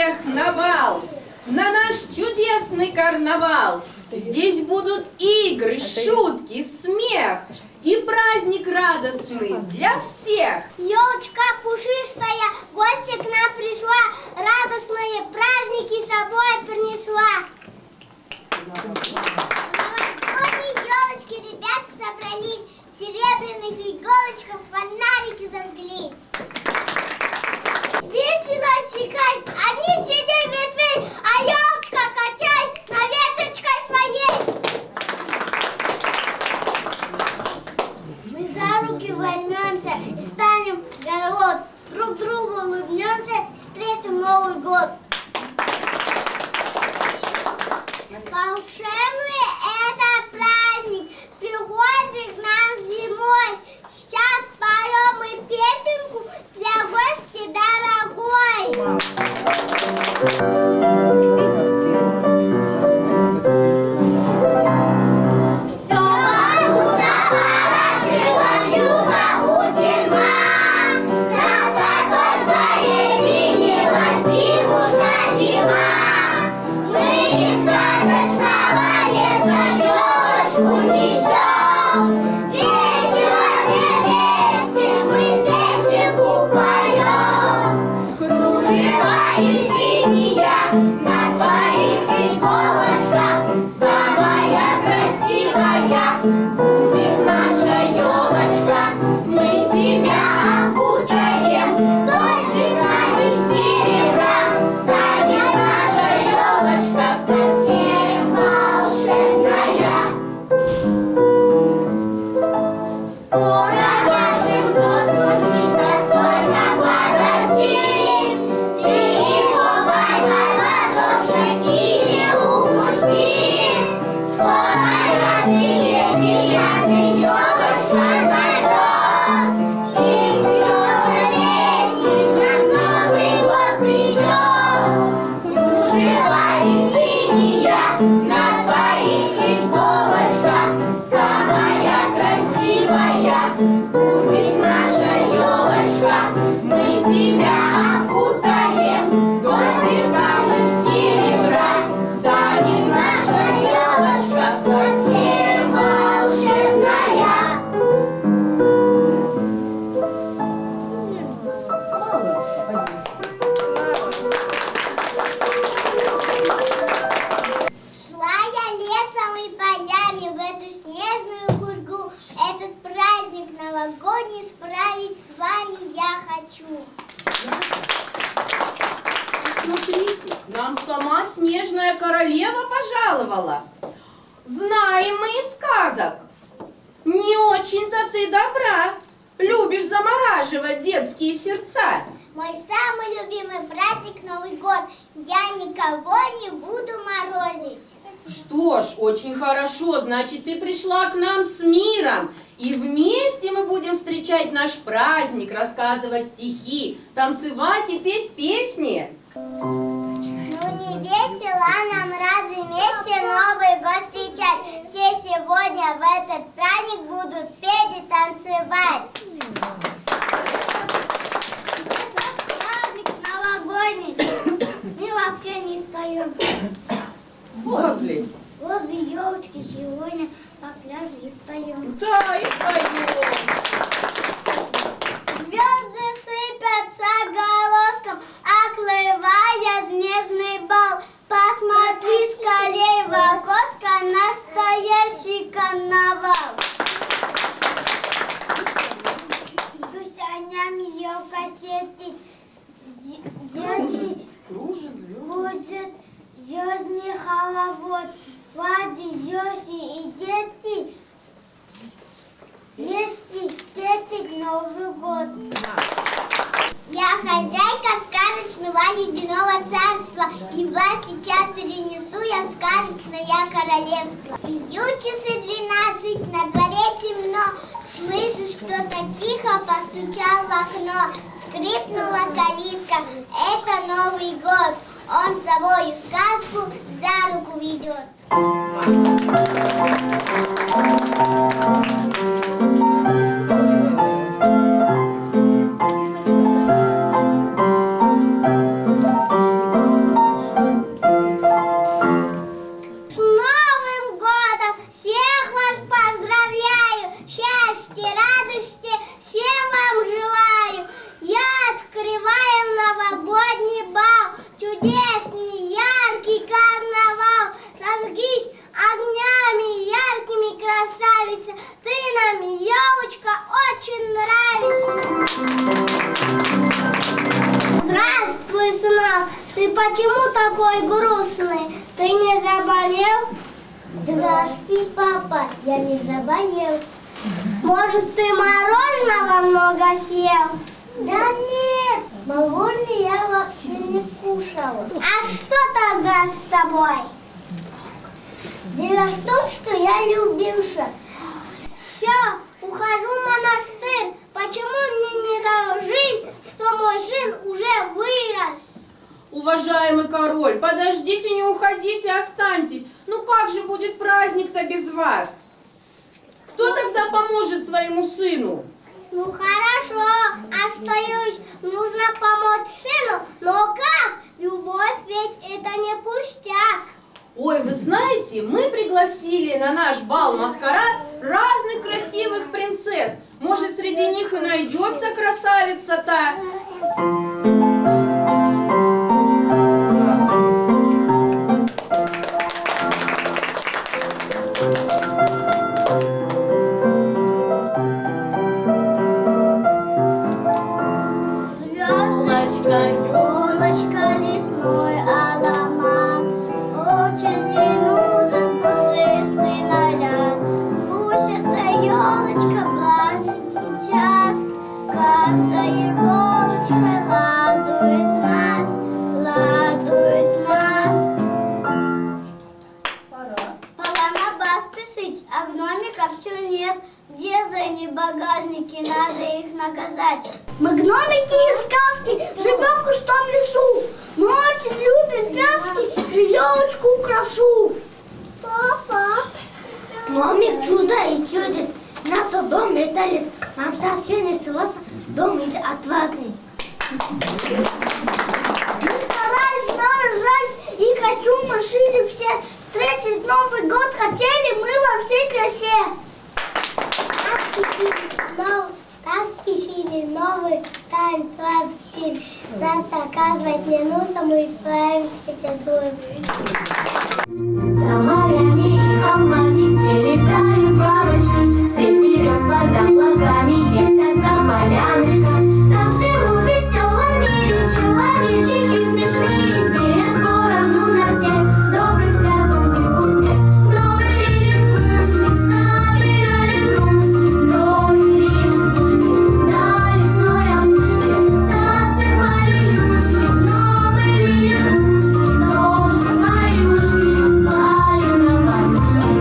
всех на бал, на наш чудесный карнавал. Здесь будут игры, шутки, смех и праздник радостный для всех. Елочка пушистая, гостья к нам пришла, радостные праздники с собой принесла. Новогодние елочки, ребята собрались, серебряных иголочках фонарики зажглись. Весело сигать, одни сидят ветвей, а елочка качай на веточкой своей. Мы за руки возьмемся и станем город, друг другу улыбнемся, встретим Новый год. Волшебный это праздник, приходит к нам зимой. Сейчас поем мы песенку для гостя дорогой. Все вокруг хорошего, любого тьма, красотой своей пленила зимушка зима. Мы из сказочного леса елочку несем, весело все вместе мы песенку поем. Кружева и синяя на твоих иголочках, самая красивая будет наша елочка. Мы тебя окутаем дождиками серебра, станет наша елочка совсем волшебная. Скоро наших сто случится, только подожди, ты его поймай ладошек и не упусти. Скоро приятный елочка зажжет, и с веселой песней к нам Новый год придет. Кружева и синяя на твоих иголочках, самая красивая будет наша елочка. Мы тебя окутаем дождиком из серебра, станет наша елочка совсем волшебная. Шла я лесом и полями в эту снежную пургу. Этот праздник новогодний справить с вами я хочу. Смотрите, нам сама снежная королева пожаловала. Знаем мы из сказок. Не очень-то ты добра. Любишь замораживать детские сердца. Мой самый любимый праздник Новый год. Я никого не буду морозить. Что ж, очень хорошо. Значит, ты пришла к нам с миром. И вместе мы будем встречать наш праздник, рассказывать стихи, танцевать и петь песни. Ну не весело нам разве вместе Новый год встречать? Все сегодня в этот праздник будут петь и танцевать. Праздник новогодний, мы вообще не встаем. Возле. Возле елочки сегодня по пляжу и встаем. Да, и поем. Звезды сыпятся горошком, оплывая снежный бал. Посмотри скорей в окошко, настоящий карнавал. Гусянями елка светит, звезды кружит звездный хоровод. Влади, Йоси и дети вместе встретить Новый год. Я хозяйка сказочного ледяного царства, и вас сейчас перенесу я в сказочное королевство. Бьют часы 12, на дворе темно, слышишь, кто-то тихо постучал в окно. Скрипнула калитка, это Новый год, он с собою сказку за руку ведет. песни, яркий карнавал. Зажгись огнями яркими, красавица. Ты нам, елочка, очень нравишься. Здравствуй, сынок. Ты почему такой грустный? Ты не заболел? Здравствуй, папа. Я не заболел. Может, ты мороженого много съел? Да нет, мороженое я вообще не кушала. А что тогда с тобой? Дело в том, что я любился. Все, ухожу в монастырь. Почему мне не доложить, что мой сын уже вырос? Уважаемый король, подождите, не уходите, останьтесь. Ну как же будет праздник-то без вас? Кто тогда поможет своему сыну? Ну хорошо, остаюсь. Нужно помочь сыну, но как? Любовь ведь это не пустяк. Ой, вы знаете, мы пригласили на наш бал-маскарад разных красивых принцесс. Может, среди них и найдется красавица-то. Елочка, лесной аромат, очень не нужен посыпный наряд. Пусть эта елочка праздничный час, каждая иголочка радует нас, радует нас. Пора на бас писать, а гномика все нет. Где зайни багажники, надо их наказать. Мы гномики из сказки живем в густом лесу. Мы очень любим пляски и елочку красу. Папа. Гномик чудо и чудес. Нас в доме это лес. Нам совсем не селоса, дом это отважный. Мы старались, наряжались и костюмы шили все. Встретить Новый год хотели мы во всей красе. Так спешили новый танец вообще. Нас доказывать не нужно, мы справимся с тобой. За морями и холмами, где летают бабочки, среди берез под облаками есть одна поляночка. Там живут в веселом мире человечки смешные, делят поровну на всех добрый взгляд, улыбку, смех. Новый лилий путь, собирали грудь, строили избушки на лесной опушке, засыпали людьми. Новый лилий путь, тоже свои ушки клали на подушки.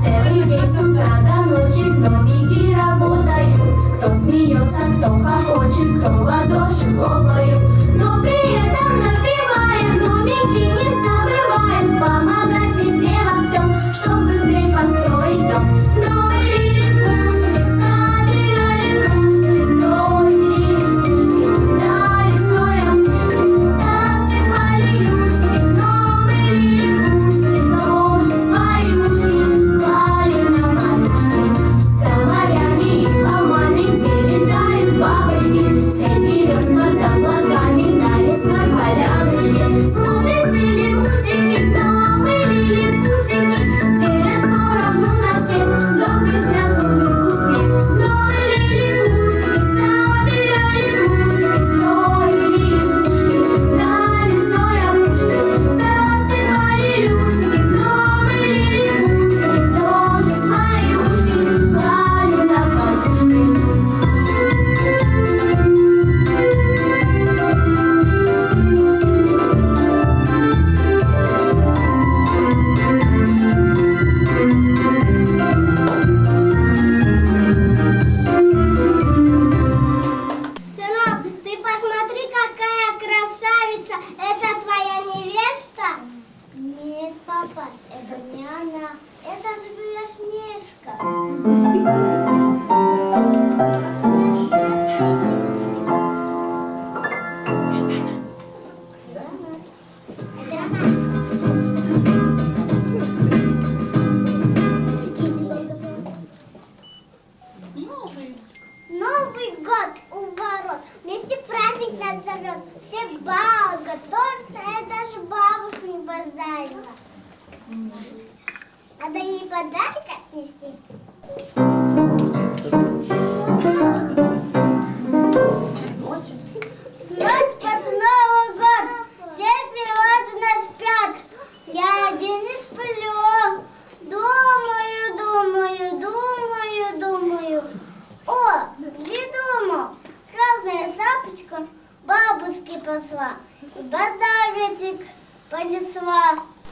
Целый день с утра до ночи гномики работают. Кто смеется, кто хохочет, кто в ладоши хлопают. Но при этом напеваем, гномики не забываем помогать везде во всем, чтоб быстрее построить дом. Новый лилий путь, мы собирали грудь, строили избушки на лесной опушке, засыпали людьми. Новый лилий путь, тоже свои ушки клали на подушки. За морями и холмами, где летают бабочки, среди берез под облаками на лесной поляночке. Смотрят телепутики, новые лилипутики, делят поровну на всех добрый взгляд, улыбку, смех. Новые лилипутики собирали грудь, строили избушки на лесной опушке, засыпали людьми. Новые лилипутики тоже свои ушки клали на подушки. Сынок, ты посмотри, какая красавица! Это твоя невеста? Нет, папа, это не она. Это же Белоснежка. Новый год у ворот, вместе праздник нас зовет. Все бал готовятся, это же Надо ей подарок отнести. Ночь под Новый год, все сегодня спят. Я один не сплю. Думаю. О, придумал. Красная шапочка бабушке посла. И подарочек понесла.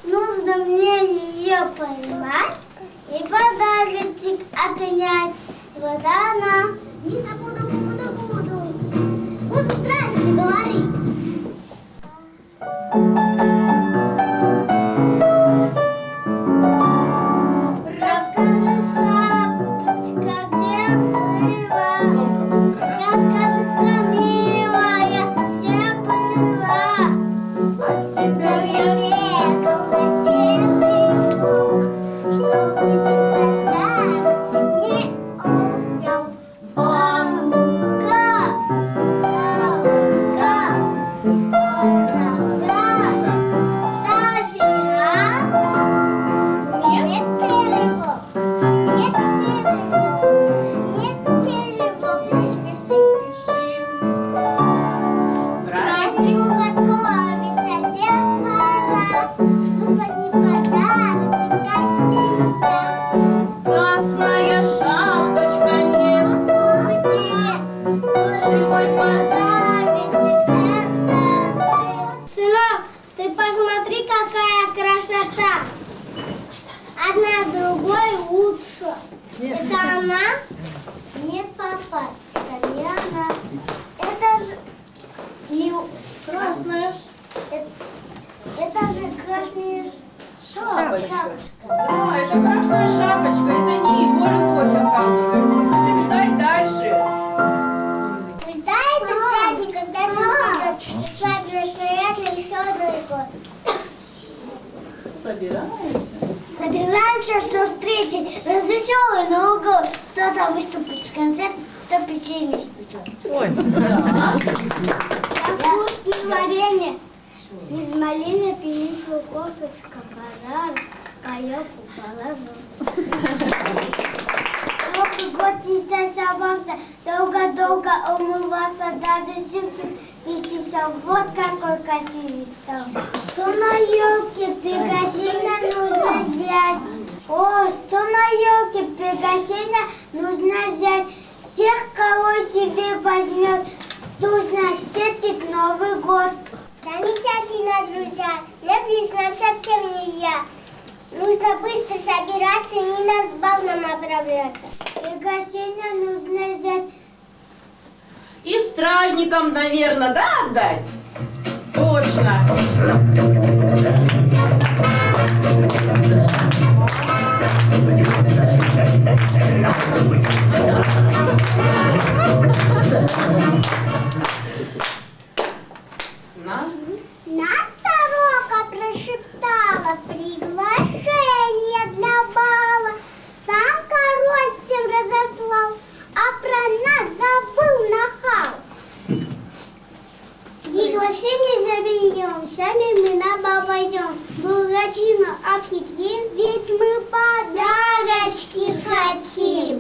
Нужно мне ее поймать и подарочек отнять. Вот она. Не забуду. Буду страшно говорить. Расскажи, шапочка, где была? Расскажи-ка, милая, где была? Теперь я бегала серый волк, чтобы ты подарочек не увел. Красная шапочка не мой подарок. Сынок, ты посмотри, какая красота. Одна другой лучше. Это она? Нет, папа, это не она. Это же Красная это же красная шапочка. Да, это красная шапочка, это не его любовь, оказывается. Будем ждать дальше. Вы знаете, праздник, когда же свадебный снаряд на веселый год? Собираемся? Собираемся, что встретить развеселый Новый год. Кто-то выступит с концертом, кто печенье спечет. Ой. Да. Вкусное варенье. Из малины, певицу, косточка, подарок, паёку положу. Новый год сейчас собрался, долго-долго умывался, даже зимчик висится, вот какой красивый стал. Что на елке пегасина нужно взять? О, что на елке пегасина нужно взять? Всех, кого себе возьмет, нужно встретить Новый год. Замечательно, друзья. Лепить нам совсем нельзя. Нужно быстро собираться, не надо баллом отправляться. Пегасина нужно взять. И стражникам, наверное, да, отдать? Точно. На. Нас сорока прошептала приглашение для бала. Сам король всем разослал, а про нас забыл нахал. Приглашение заберем, сами мы на бал пойдем. Буратино обхитрим, ведь мы подарочки хотим.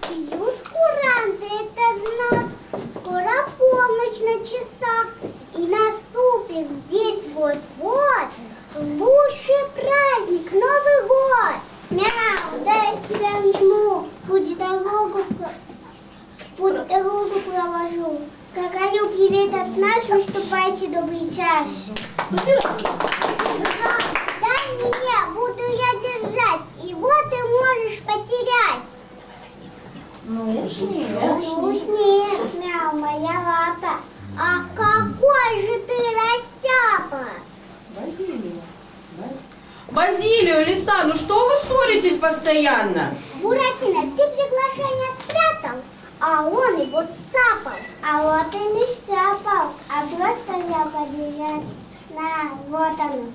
Пьют куранты, это знак. Скоро полночь на часах, и наступит здесь вот-вот лучший праздник, Новый год. Мяу, дай тебя ему, путь дорогу провожу. Какая привет от нас, выступайте, добрый час. Дай мне, буду я держать, и вот ты можешь потерять. Ну уж нет. Ну уж нет, мяу, моя лапа. А какой же ты растяпа! Базилио. Базилио, Лиса, ну что вы ссоритесь постоянно? Буратино, ты приглашение спрятал, а он его цапал. А вот и не сцапал, а просто я подержать. На, вот оно.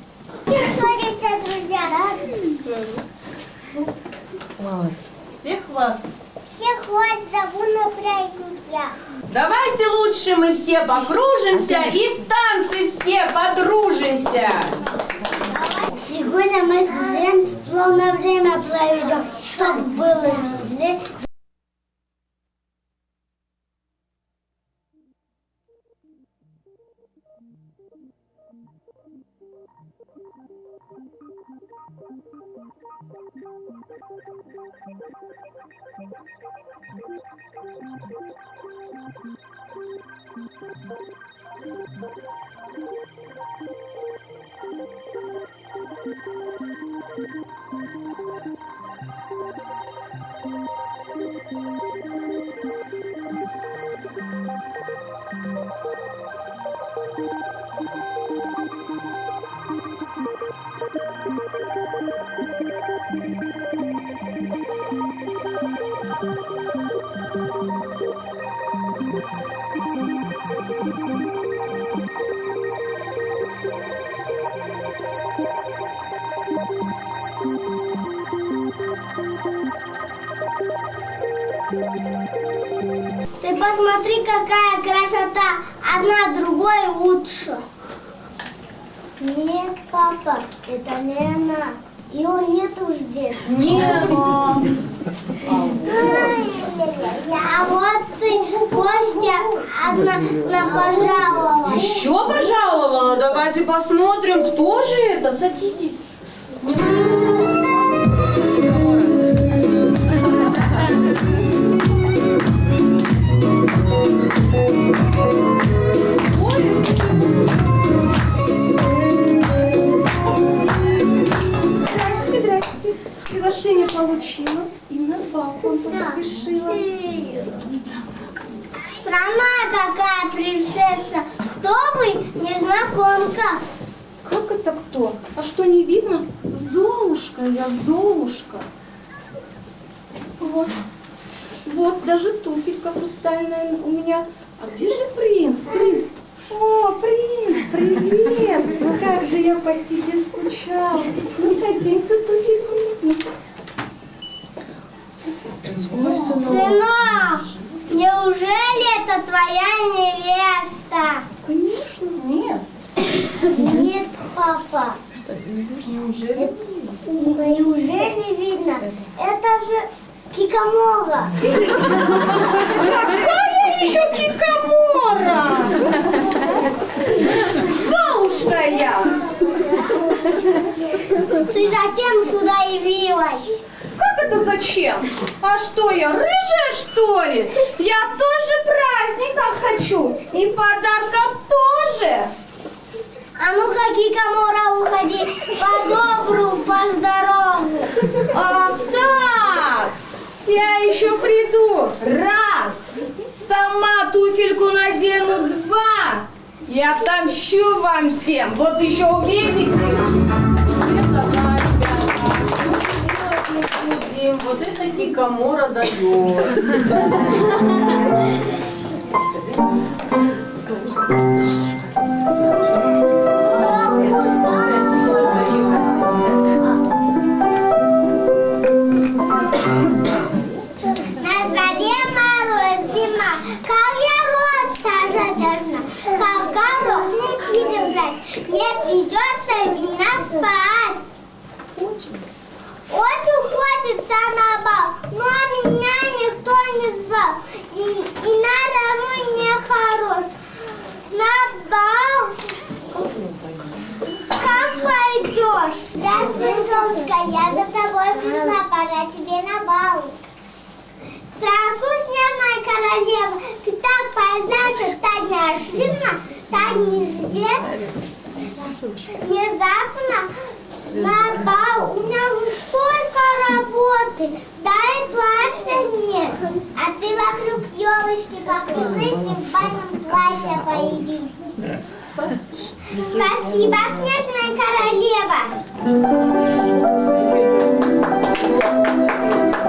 Не ссориться, друзья. Всех вас. Всех вас зову на праздник я. Давайте лучше мы все покружимся и в танцы все подружимся. Ты посмотри, какая красота! Одна другой лучше. Нет, папа, это не она. Его нету здесь. Нет. А вот ты, Костя, одна пожаловала. Еще пожаловала? Давайте посмотрим, кто же это. Садитесь. Здрасте. Приглашение получила и на бал вам поспешила. Странная какая принцесса. Кто вы, незнакомка? Как это кто? А что, не видно? Золушка я, Золушка. Вот. Вот даже туфелька хрустальная у меня. А где же принц? Принц. О, принц, привет! Как же я по тебе скучала. Ну, одень ты туфельку. Ой, Сынок, неужели это твоя невеста? конечно. Нет. Нет, папа. Неужели? Неужели видно? Это же Кикамора. Какая еще Кикамора? Золушка я! Ты зачем сюда явилась? Как это зачем? А что я, рыжая что ли? Я тоже праздников хочу. И подарков тоже. А ну-ка, Кикамора, уходи. По-добру, по-здорову. Ах так! Я еще приду. Раз. Сама туфельку надену. Два. Я отомщу вам всем. Вот еще увидите. Вот это Кикамора дает. На дворе мороз, зима. Как я рот сажать должна? Как горох не перебрать. Мне придется вина спать. Очень хочется на бал, но меня никто не звал. И народ не хорош. На бал как пойдешь? Здравствуй, Золушка, я за тобой пришла, пора тебе на бал. Здравствуй, снежная королева, ты так появляешься, так неожиданно, так неизвестно. Внезапно на бал у меня уже столько работы, да и платья нет. А ты вокруг елочки покружись и в бальном платье появись. Спасибо, снежная королева.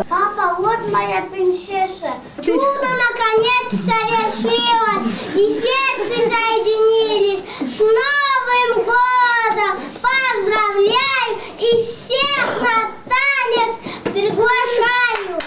Папа, вот моя принцесса. Чудо наконец совершилось, и сердце соединились. С Новым годом! Поздравляю и всех на танец приглашаю!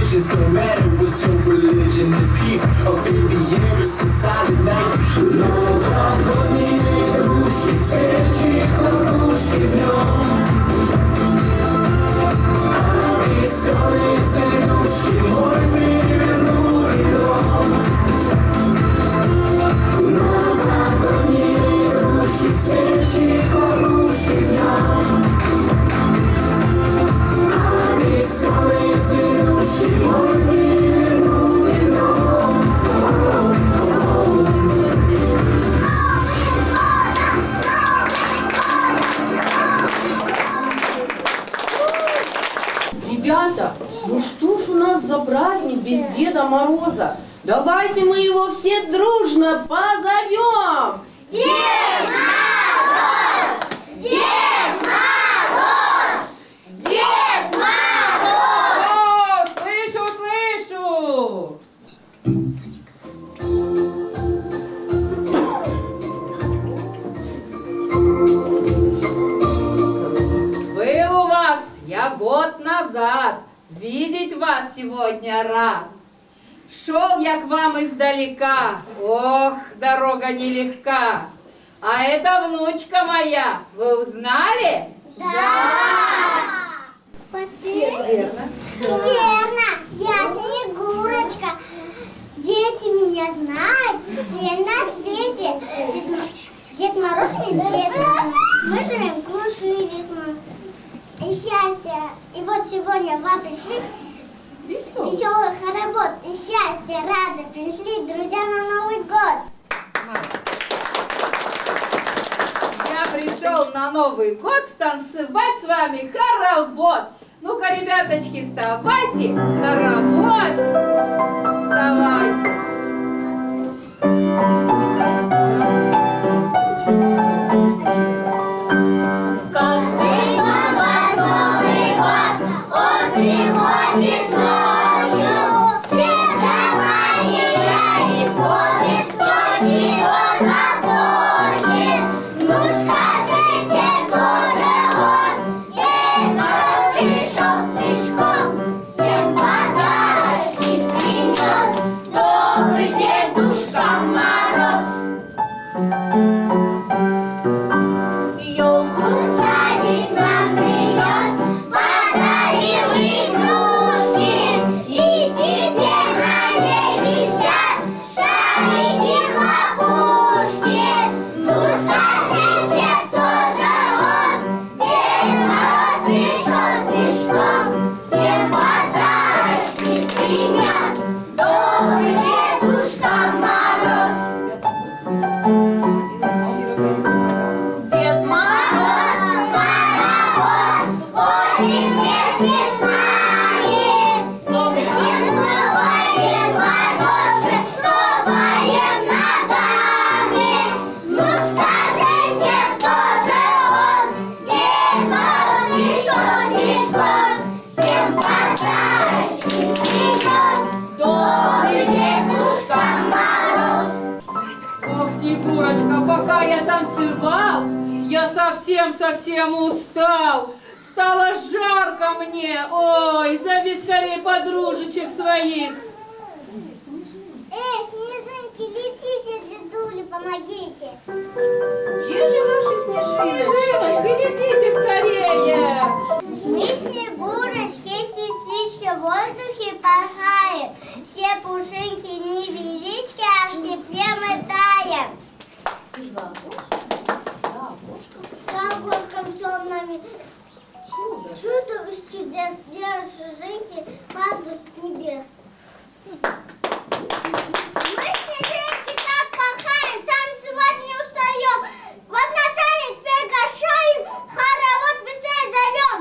religions, no matter what's your religion, there's peace up in the air, it's a silent night. You should listen. Новогодние русские встречи, русских днем. А веселые зверюшки мой перевернули дом. Новогодние русские встречи, русских днем. А веселые зверюшки мой перевернули дом. Ребята, ну что ж у нас за праздник без Деда Мороза? Давайте мы его все дружно позовем! Дед Мороз! Дед Мороз! Дед Мороз! О, слышу, слышу! Был у вас я год назад, видеть вас сегодня рад. Шел я к вам издалека, ох, дорога нелегка. А это внучка моя, вы узнали? Верно. Верно, я Снегурочка. Дети меня знают, все на свете. Дед Мороз и Дед Мороз. Мы живем в глуши весной. И счастье. И вот сегодня вам пришли веселых работ. И счастье, радость принесли друзья на Новый год. Я пришел на Новый год станцевать с вами хоровод. Ну-ка, ребяточки, вставайте, хоровод, вставайте. Каждый год Новый год, он приходит ночью. Свет желания исполнит, сочи он заточит. Ну скажите, кто же он? Дед Мороз пришел с мешком, всем подарочки принес. Добрый Дедушка Мороз. Ёлку садик нам принес, подарил игрушки, и теперь на ней висят шарики хлопушки. Ну скажите, кто же он? Дед Мороз пришел с мешком, всем подарочки принес. Добрый Дедушка Мороз. Дед Мороз, хоровод, ходит вместе с нами. И снежный Вороже, топаем ногами. Ну скажите, кто же он? Дед Мороз пришел с мешком, всем подарочки принес. Добрый Дедушка Мороз. Ох, Снегурочка, пока я танцевал, я совсем устал. Стало жарко мне, ой, зови скорее подружечек своих. Снежинки, летите, дедули, помогите. Где же наши снежиночки? Снежиночки, летите скорее. Мы снегурочки, сестрички в воздухе порхаем. Все пушинки невелички, а в тепле мы таем. С окошком темными чудо из чудес, белые шишинки падают с небес. Мы снежинки так порхаем, танцевать не устаем. Вас на танец приглашаем, хоровод быстрее зовем.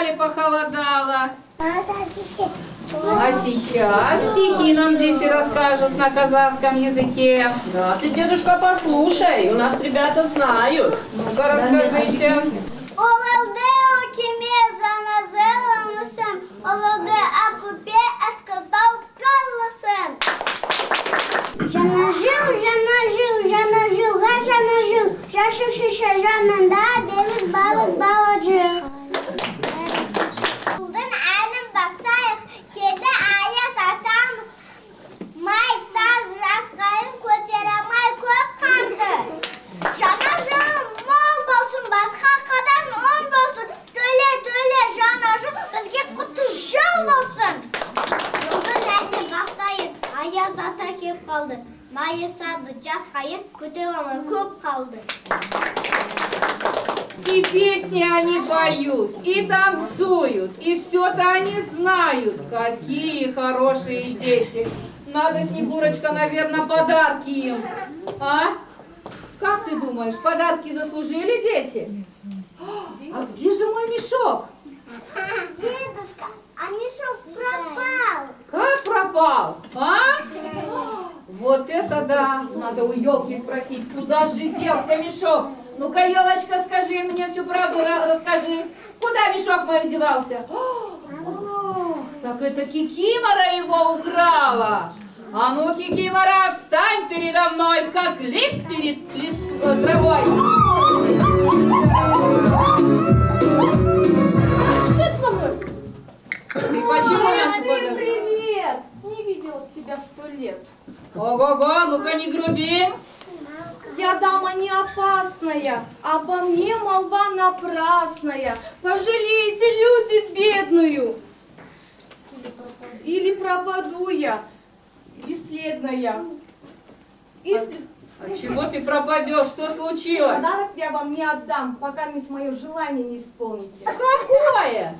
сказали, похолодало. А сейчас стихи нам дети расскажут на казахском языке. Да, ты, дедушка, послушай, у нас ребята знают. Ну-ка, расскажите. Олалде океме заназеламысым, олалде акупе аскалтау калласым. Жана жил, жашу шиша жанында белік балық баладжы. Бұлдың әнін бастайық, кеді аяз атамыз. Май саз расқайын көтеремай көп қарды. Жана жыл мол болсын, басқа қадан он болсын. Төле жана жыл, бізге құтты жыл болсын. Жылдың әнін бастайық, аяз ата кеп қалды. Майы сады жас қайын көтеремай көп қалды. И песни они поют, и танцуют, и все-то они знают. Какие хорошие дети. Надо, Снегурочка, наверное, подарки им. А? Как ты думаешь, подарки заслужили дети? А где же мой мешок? Дедушка, а мешок пропал. Как пропал? А? Вот это да! Надо у елки спросить, куда же делся мешок? Ну-ка, елочка, скажи мне всю правду, расскажи. Куда мешок мой девался? Так это Кикимора его украла. А ну, Кикимора, встань передо мной, как лист перед травой. Что это со мной? Ты почему нашу Андрей, привет! Не видела тебя 100 лет. Ого-го, ну-ка не груби. Я дама не опасная, обо мне молва напрасная. Пожалейте, люди, бедную. Или пропаду я, бесследная. Если От чего ты пропадешь? Что случилось? подарок я вам не отдам, пока мое желание не исполните. Какое?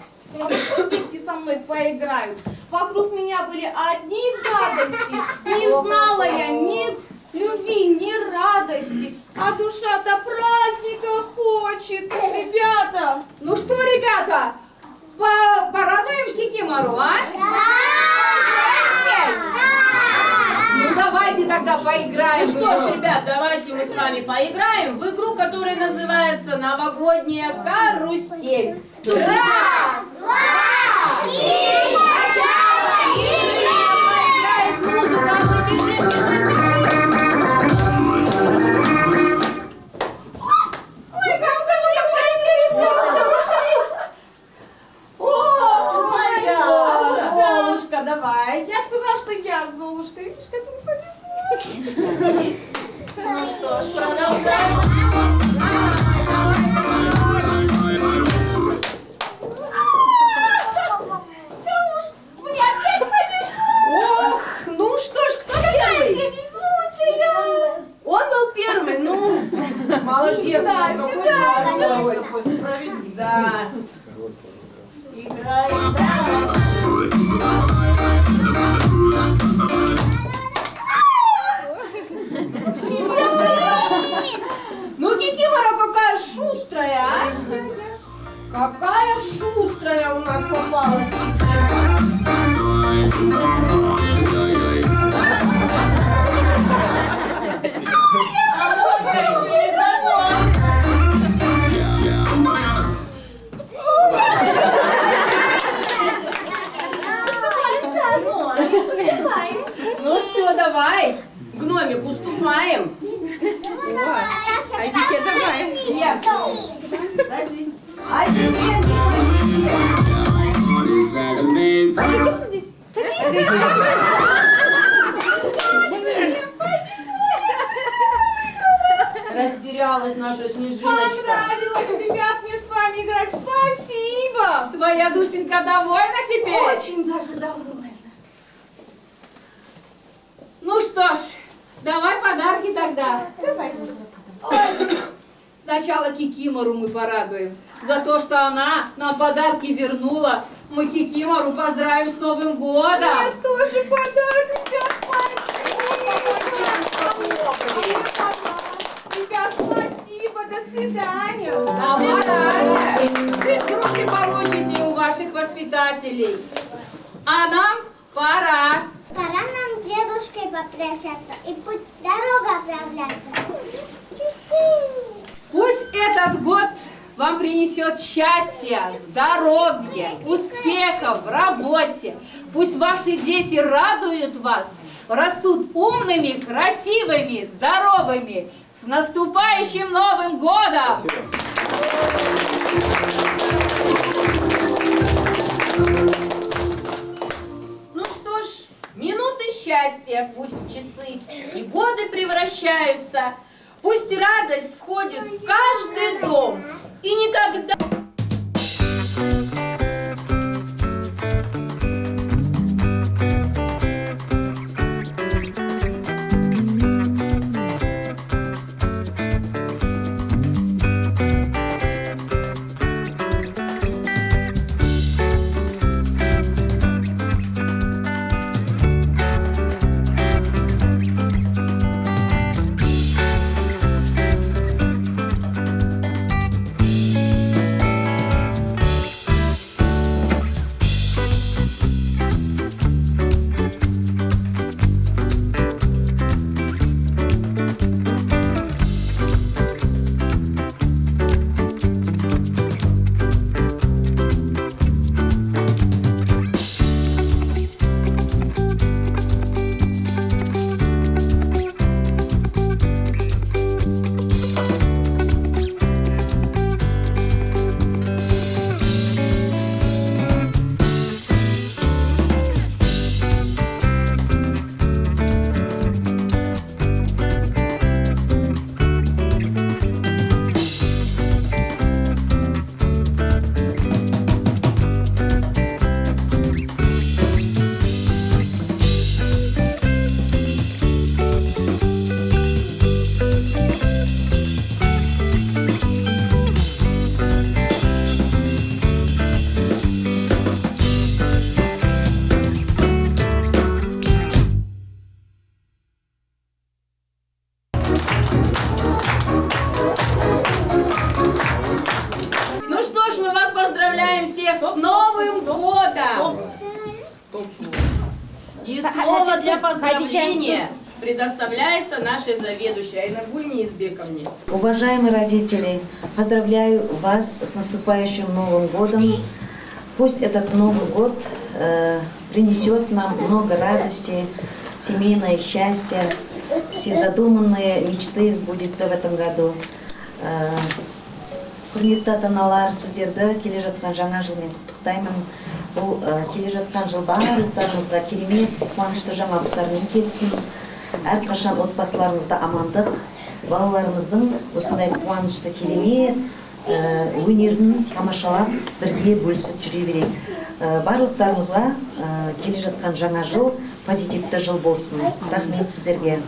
Дети со мной поиграют. Вокруг меня были одни гадости. Не знала я ни любви, ни радости. А душа-то праздника хочет. Ребята! Ну что, ребята, порадуем Кикимору, а? Ну давайте тогда поиграем. Ну что ж, ребят, давайте мы с вами поиграем в игру, которая называется «Новогодняя карусель». Раз, два, Играет музыка, а мы бежим. Ой, как же мне О, моя Золушка, давай. Я ж сказала, что я Золушка. Видишь, как мне повезло. Ну что ж, продолжаем. Ох, ну что ж, кто первый? Он был первый, ну, молодец. Да, Да. Ну, Кикимора какая шустрая, а? Какая шустрая у нас попалась Кикимора. Ну все, давай, гномик, уступаем. Айдите, давай. Я. Садись. А теперь Садись, садись. растерялась наша снежиночка. Понравилось, ребят, мне с вами играть. Спасибо. твоя душенька довольна теперь? Очень даже довольна. Ну что ж, давай подарки тогда. Давайте. Ой, сначала Кикимору мы порадуем. За то, что она нам подарки вернула. Мы Кикимору поздравим с Новым годом. Я тоже подарок, ребят, спасибо. Ребят, спасибо, до свидания. Давай, вы в группе получите у вас ваших воспитателей. А нам пора. Пора нам с дедушкой попрощаться и путь дорога отправляться. Пусть этот год вам принесет счастье, здоровье, успехов в работе. Пусть ваши дети радуют вас, растут умными, красивыми, здоровыми. С наступающим Новым годом! Ну что ж, минуты счастья пусть в часы, и годы превращаются. Пусть радость входит в каждый дом, и никогда... Ну что ж, мы вас поздравляем всех с Новым годом! И слово для поздравления предоставляется нашей заведующей Айнагуль Неизбековне. Уважаемые родители, поздравляю вас с наступающим Новым годом. Пусть этот Новый год принесет нам много радости, семейное счастье, все задуманные мечты сбудутся в этом году. Құрметті ата-аналар, сіздерді келе жатқан жаңа жылмен құттықтаймын. Бұл келе жатқан жыл барлықтарыңызға керемет, қуанышты жаңалықтармен келсін. Әрқашан отбасыларыңызда амандық, балаларымыздың осындай қуанышты керемет өнерін тамашалап бірге бөлісіп жүре берейік. Барлықтарыңызға келе жатқан жаңа жыл позитивті жыл болсын. Рахмет сіздерге.